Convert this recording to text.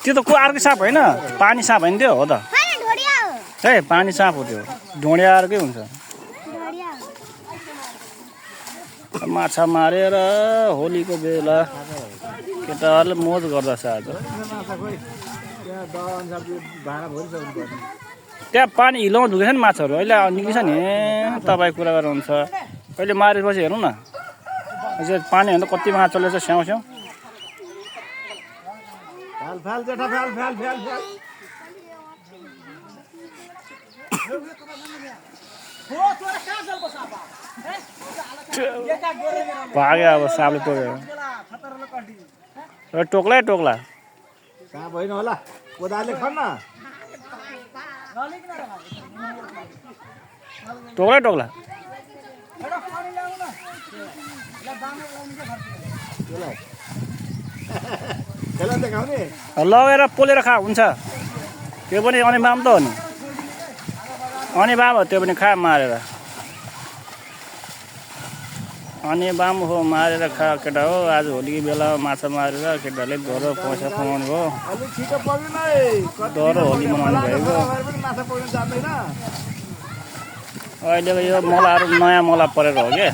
त्यो त को अर्कै साँप होइन पानी साँप होइन त्यो हो त ए पानी साँप हो त्यो ढोँडिया अर्कै हुन्छ माछा मारेर होलीको बेला केटाहरूले मोज गर्दछ आज त्यहाँ पानी हिलाउँ धुकेछ नि माछाहरू अहिले निक्लिन्छ नि तपाईँ कुरा गर्नुहुन्छ अहिले मारेपछि हेरौँ न पानी हेर्नु कति माछा चल्दैछ स्याउ स्याउ भाग्यो अब सापले टोक्यो टोक्ला टोक्ला होला कोदाले खन्न टोक्ला टोक्ला लगेर पोलेर खा हुन्छ त्यो पनि अनि बाम त हो नि अनि बाम हो त्यो पनि खा मारेर अनि बाम हो मारेर खा केटा हो आज होलीको बेलामा माछा मारेर केटाले डर पैसा कमाउनु भयो डर होली मनाउनु भएको अहिलेको यो मलाहरू नयाँ मला परेर हो क्या